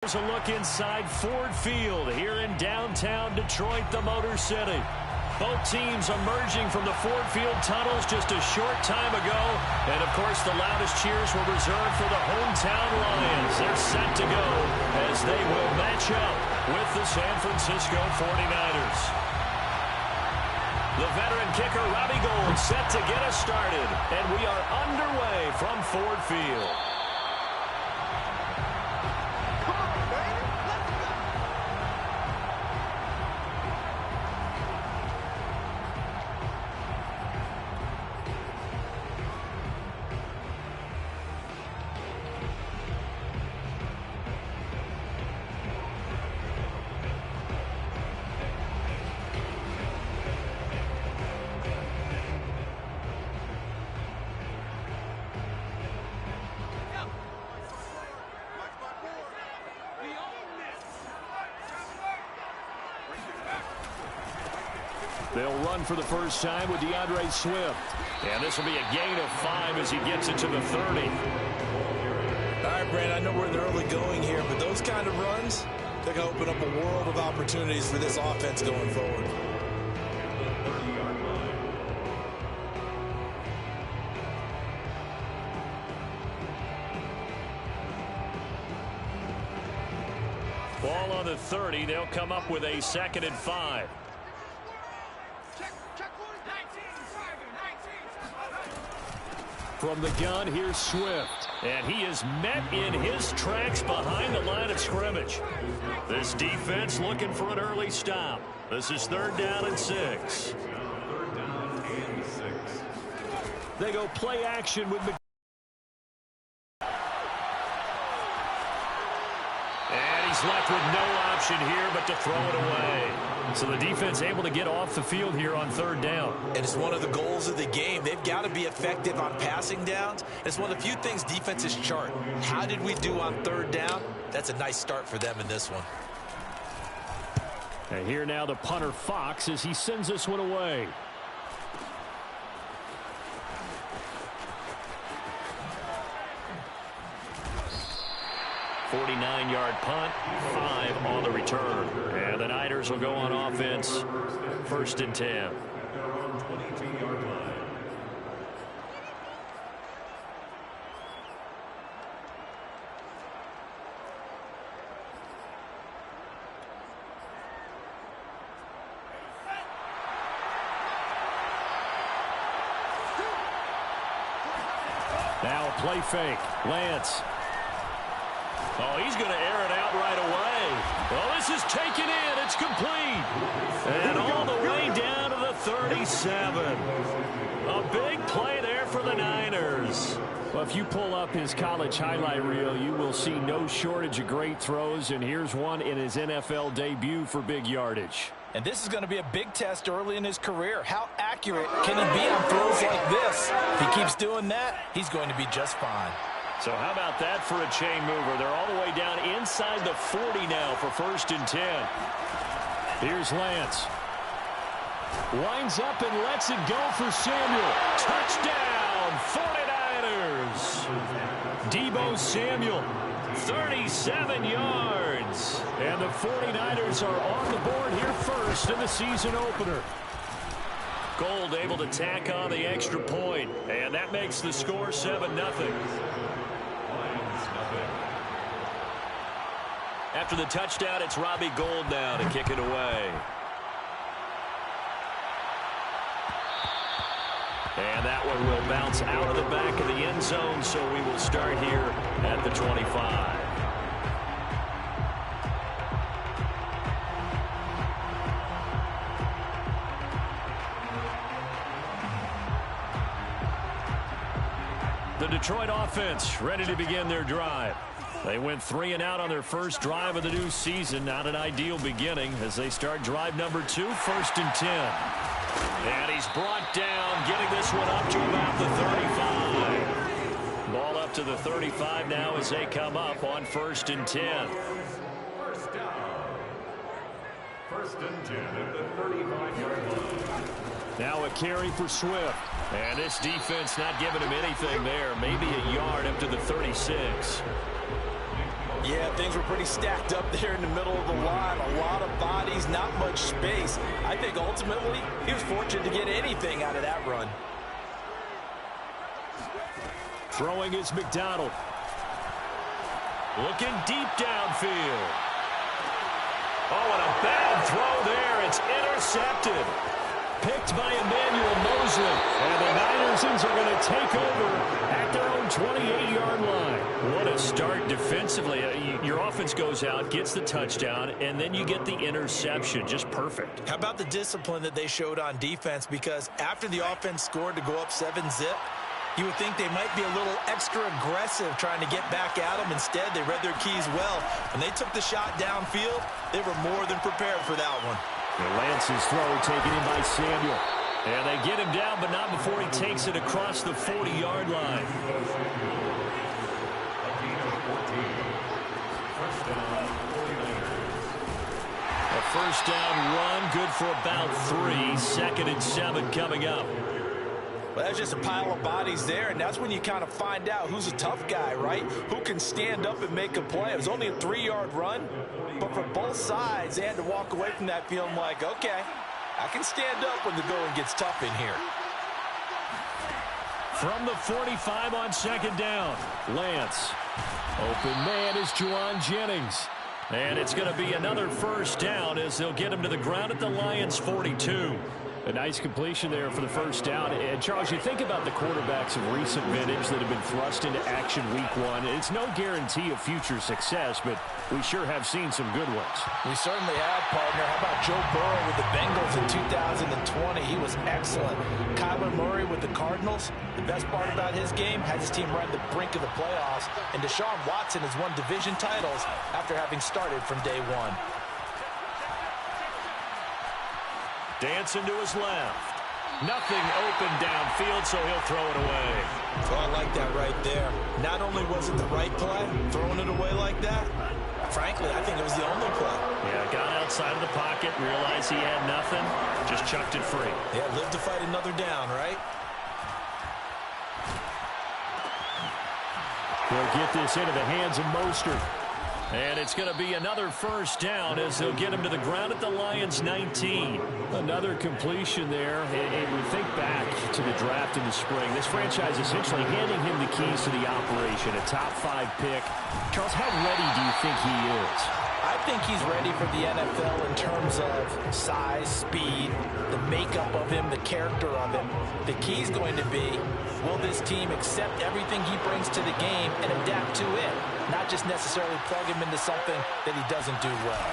Here's a look inside Ford Field here in downtown Detroit, the Motor City. Both teams emerging from the Ford Field tunnels just a short time ago. And, of course, the loudest cheers were reserved for the hometown Lions. They're set to go as they will match up with the San Francisco 49ers. The veteran kicker, Robbie Gould, set to get us started. And we are underway from Ford Field. They'll run for the first time with DeAndre Swift. And this will be a gain of 5 as he gets it to the 30. All right, Brand, I know we're in the early going here, but those kind of runs, they're going to open up a world of opportunities for this offense going forward. Ball on the 30. They'll come up with a 2nd and 5. From the gun, here's Swift. And he is met in his tracks behind the line of scrimmage. This defense looking for an early stop. This is 3rd down and 6. They go play action with and he's left with no option here but to throw it away. So the defense able to get off the field here on 3rd down. And it's one of the goals of the game. They've got to be effective on passing downs. It's one of the few things defenses chart. How did we do on 3rd down? That's a nice start for them in this one. And here now the punter Fox as he sends this one away. .49-yard punt, 5 on the return. And the Niners will go on offense, 1st and 10. Now a play fake. Lance. Oh, he's going to air it out right away. Well, this is taken in. It's complete. And all the way down to the 37. A big play there for the Niners. Well, if you pull up his college highlight reel, you will see no shortage of great throws. And here's one in his NFL debut for big yardage. And this is going to be a big test early in his career. How accurate can he be on throws like this? If he keeps doing that, he's going to be just fine. So how about that for a chain mover? They're all the way down inside the 40 now for 1st and 10. Here's Lance. Winds up and lets it go for Samuel. Touchdown, 49ers. Deebo Samuel, 37 yards. And the 49ers are on the board here first in the season opener. Gould able to tack on the extra point. And that makes the score 7-0. After the touchdown, it's Robbie Gould now to kick it away. And that one will bounce out of the back of the end zone, so we will start here at the 25. The Detroit offense ready to begin their drive. They went 3 and out on their first drive of the new season. Not an ideal beginning as they start drive number 2, 1st and 10. And he's brought down, getting this one up to about the 35. Ball up to the 35 now as they come up on 1st and 10. First down. 1st and 10 at the 35-yard line. Now a carry for Swift. And this defense not giving him anything there. Maybe a yard up to the 36. Yeah, things were pretty stacked up there in the middle of the line. A lot of bodies, not much space. I think ultimately he was fortunate to get anything out of that run. Throwing is McDonald. Looking deep downfield. Oh, and a bad throw there. It's intercepted. Picked by Emmanuel Mosley. And the Niners are going to take over at their own 28-yard line. What a start defensively. Your offense goes out, gets the touchdown, and then you get the interception. Just perfect. How about the discipline that they showed on defense? Because after the offense scored to go up 7-zip, you would think they might be a little extra aggressive trying to get back at them. Instead, they read their keys well. When they took the shot downfield, they were more than prepared for that one. Lance's throw taken in by Samuel. And they get him down, but not before he takes it across the 40-yard line. A first down run, good for about 3. 2nd and 7 coming up. Well, that's just a pile of bodies there, and that's when you kind of find out who's a tough guy, right? Who can stand up and make a play. It was only a 3-yard run, but for both sides, they had to walk away from that feeling like, okay, I can stand up when the going gets tough in here. From the 45 on 2nd down, Lance. Open man is Juwan Jennings. And it's going to be another first down as they'll get him to the ground at the Lions' 42. A nice completion there for the first down. And, Charles, you think about the quarterbacks of recent vintage that have been thrust into action week 1. It's no guarantee of future success, but we sure have seen some good ones. We certainly have, partner. How about Joe Burrow with the Bengals in 2020? He was excellent. Kyler Murray with the Cardinals. The best part about his game, has his team right on the brink of the playoffs. And Deshaun Watson has won division titles after having started from day 1. Dancing to his left. Nothing open downfield, so he'll throw it away. Oh, I like that right there. Not only was it the right play, throwing it away like that, frankly, I think it was the only play. Yeah, got outside of the pocket, realized he had nothing, just chucked it free. Yeah, live to fight another down, right? They'll get this into the hands of Mostert. And it's going to be another first down as they'll get him to the ground at the Lions' 19. Another completion there. And we think back to the draft in the spring. This franchise essentially handing him the keys to the operation, a top 5 pick. Charles, how ready do you think he is? I think he's ready for the NFL in terms of size, speed, the makeup of him, the character of him. The key's going to be, will this team accept everything he brings to the game and adapt to it? Not just necessarily plug him into something that he doesn't do well.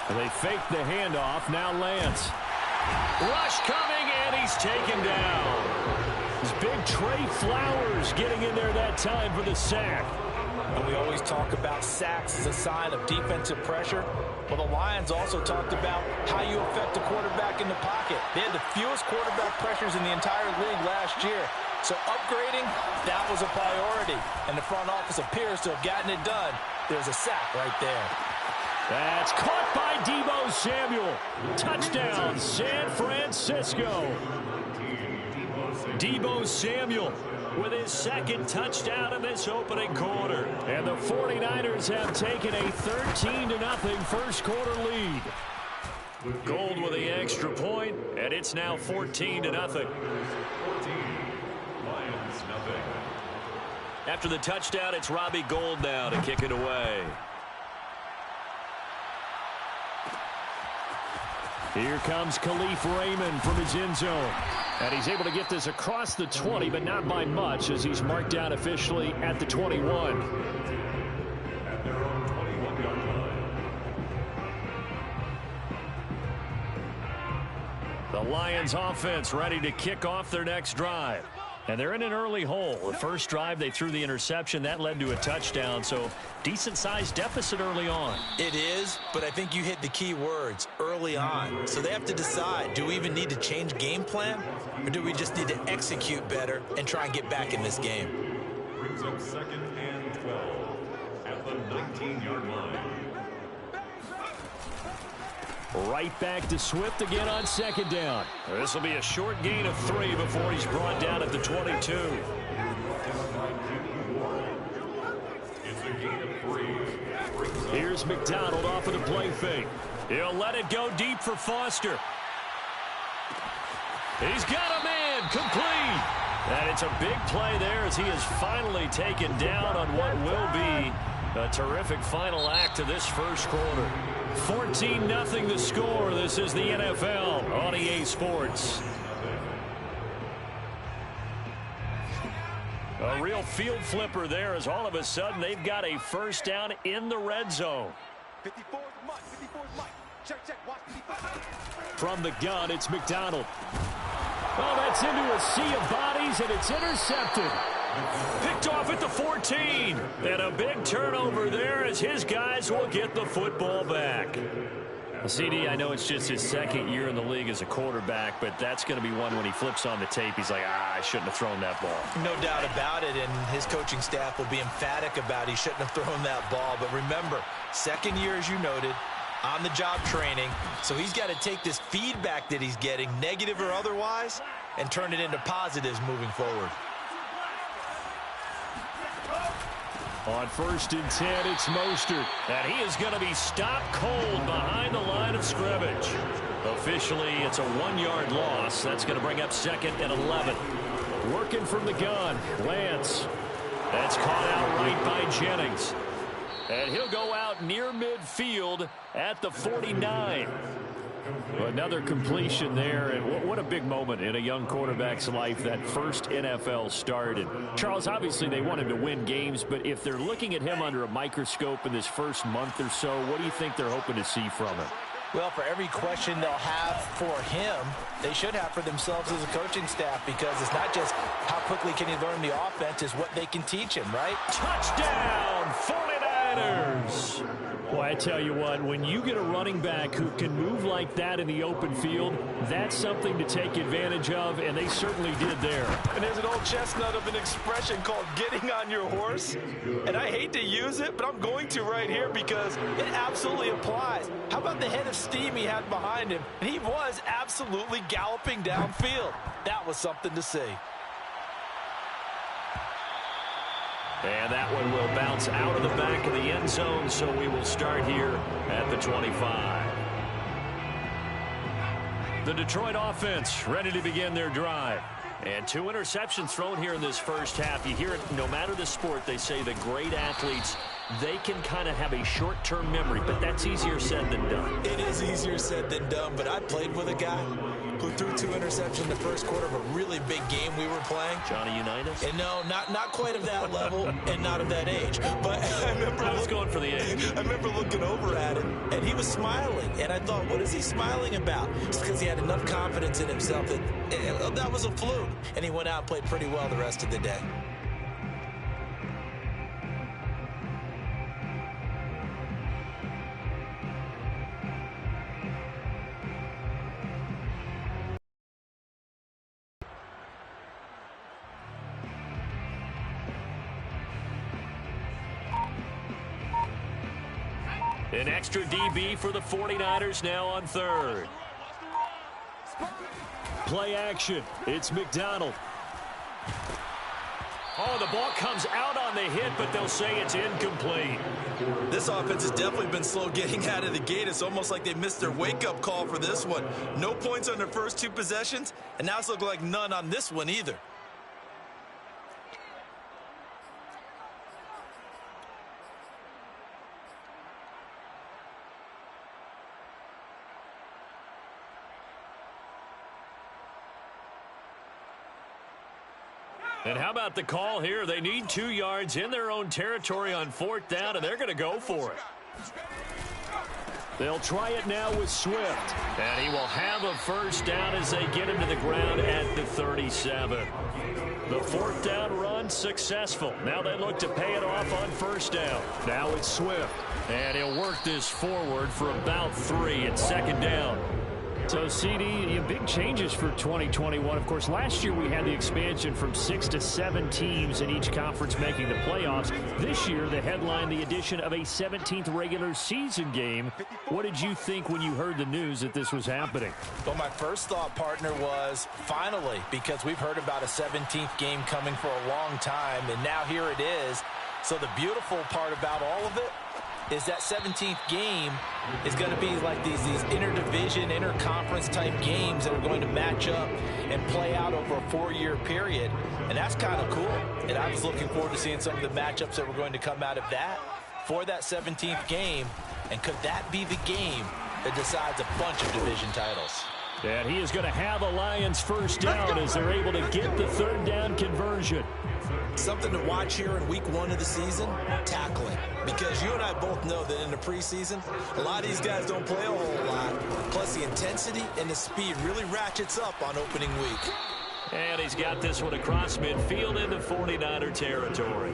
And they fake the handoff. Now Lance. Rush coming, and he's taken down. This big Trey Flowers getting in there that time for the sack. And we always talk about sacks as a sign of defensive pressure. Well, the Lions also talked about how you affect a quarterback in the pocket. They had the fewest quarterback pressures in the entire league last year. So upgrading, that was a priority. And the front office appears to have gotten it done. There's a sack right there. That's caught by Deebo Samuel. Touchdown, San Francisco. Deebo Samuel with his 2nd touchdown in this opening quarter. And the 49ers have taken a 13-0 first quarter lead. Gold with the extra point, and it's now 14-0. After the touchdown, it's Robbie Gould now to kick it away. Here comes Khalif Raymond from his end zone. And he's able to get this across the 20, but not by much, as he's marked down officially at the 21. At their own 21-yard line. The Lions offense ready to kick off their next drive. And they're in an early hole. The first drive, they threw the interception. That led to a touchdown, so decent-sized deficit early on. It is, but I think you hit the key words, early on. So they have to decide, do we even need to change game plan? Or do we just need to execute better and try and get back in this game? Brings up 2nd and 12 at the 19-yard line. Right back to Swift again on 2nd down. This will be a short gain of 3 before he's brought down at the 22. It's a gain of 3 Here's McDonald off of the play fake. He'll let it go deep for Foster. He's got a man, complete. And it's a big play there as he is finally taken down on what will be a terrific final act of this first quarter. 14-0 the score. This is the NFL on EA Sports. A real field flipper there as all of a sudden they've got a first down in the red zone. 54 Mike. Check. Watch 55. From the gun, it's McDonald. Oh, that's into a sea of bodies, and it's intercepted. Picked off at the 14. And a big turnover there as his guys will get the football back. CD, I know it's just his second year in the league as a quarterback, but that's going to be one when he flips on the tape. He's like, I shouldn't have thrown that ball. No doubt about it, and his coaching staff will be emphatic about he shouldn't have thrown that ball. But remember, second year, as you noted, on-the-job training, so he's got to take this feedback that he's getting, negative or otherwise, and turn it into positives moving forward. On 1st and 10, it's Mostert. And he is going to be stopped cold behind the line of scrimmage. Officially, it's a 1-yard loss. That's going to bring up 2nd and 11. Working from the gun, Lance. That's caught out right by Jennings. And he'll go out near midfield at the 49. Another completion there, and what a big moment in a young quarterback's life, that first NFL start. And Charles, obviously they want him to win games, but if they're looking at him under a microscope in this first month or so, what do you think they're hoping to see from him? Well, for every question they'll have for him, they should have for themselves as a coaching staff, because it's not just how quickly can he learn the offense, it's what they can teach him, right? Touchdown, 49ers! Well, I tell you what, when you get a running back who can move like that in the open field, that's something to take advantage of, and they certainly did there. And there's an old chestnut of an expression called getting on your horse. And I hate to use it, but I'm going to right here because it absolutely applies. How about the head of steam he had behind him? And he was absolutely galloping downfield. That was something to see. And that one will bounce out of the back of the end zone, so we will start here at the 25. The Detroit offense ready to begin their drive. And 2 interceptions thrown here in this first half. You hear it, no matter the sport, they say the great athletes, they can kind of have a short-term memory, but that's easier said than done. It is easier said than done, but I played with a guy who threw 2 interceptions in the first quarter of a really big game we were playing. Johnny Unitas? And no, not quite of that level and not of that age. But I remember I was going for the age. I remember looking over at him, and he was smiling. And I thought, what is he smiling about? It's because he had enough confidence in himself that that was a fluke. And he went out and played pretty well the rest of the day. An extra DB for the 49ers now on 3rd. Play action. It's McDonald. Oh, the ball comes out on the hit, but they'll say it's incomplete. This offense has definitely been slow getting out of the gate. It's almost like they missed their wake-up call for this one. No points on their first 2 possessions, and now it's looking like none on this one either. And how about the call here? They need 2 yards in their own territory on 4th down, and they're going to go for it. They'll try it now with Swift. And he will have a first down as they get him to the ground at the 37. The 4th down run successful. Now they look to pay it off on 1st down. Now it's Swift. And he'll work this forward for about 3 at 2nd down. So, CD, big changes for 2021. Of course, last year we had the expansion from 6 to 7 teams in each conference making the playoffs. This year, the headline, the addition of a 17th regular season game. What did you think when you heard the news that this was happening? Well, my first thought, partner, was finally, because we've heard about a 17th game coming for a long time, and now here it is. So the beautiful part about all of it, is that 17th game is going to be like these interdivision, interconference type games that are going to match up and play out over a 4-year period. And that's kind of cool. And I was looking forward to seeing some of the matchups that were going to come out of that for that 17th game. And could that be the game that decides a bunch of division titles? And he is going to have a Lions first down as they're able to get the third down conversion. Something to watch here in week 1 of the season, tackling. Because you and I both know that in the preseason, a lot of these guys don't play a whole lot. Plus the intensity and the speed really ratchets up on opening week. And he's got this one across midfield into 49er territory.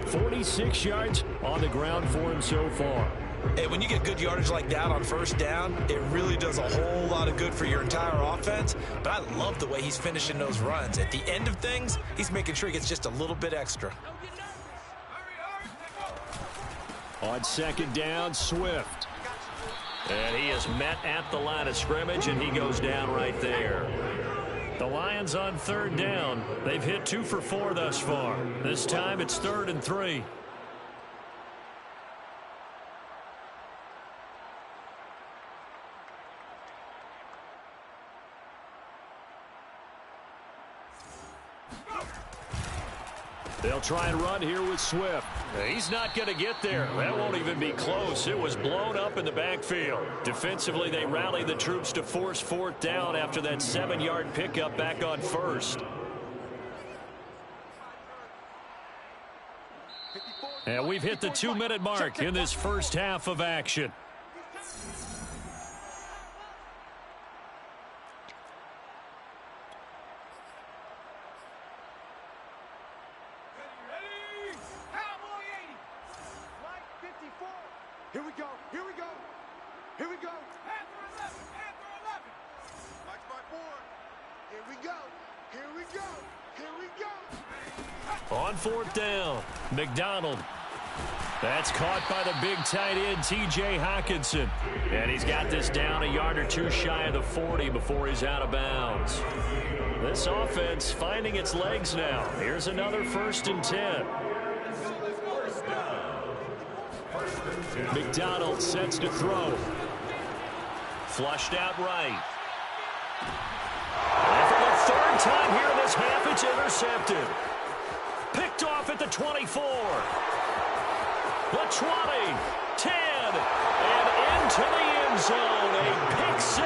46 yards on the ground for him so far. Hey, when you get good yardage like that on first down, it really does a whole lot of good for your entire offense. But I love the way he's finishing those runs. At the end of things, he's making sure he gets just a little bit extra. On second down, Swift. And he is met at the line of scrimmage, and he goes down right there. The Lions on third down. They've hit 2 for 4 thus far. This time it's 3rd and 3. They'll try and run here with Swift. He's not going to get there. That won't even be close. It was blown up in the backfield. Defensively, they rallied the troops to force 4th down after that 7-yard pickup back on first. And we've hit the 2-minute mark in this first half of action. Here we go. Here we go. Here we go. Panther 11. Panther 11. Watch my board. Here we go. Here we go. Here we go. On 4th down, McDonald. That's caught by the big tight end, T.J. Hockenson. And he's got this down a yard or 2 shy of the 40 before he's out of bounds. This offense finding its legs now. Here's another 1st and 10. McDonald sets to throw. Flushed out right. And for the 3rd time here in this half, it's intercepted. Picked off at the 24. The 20. 10. And into the end zone. A pick six.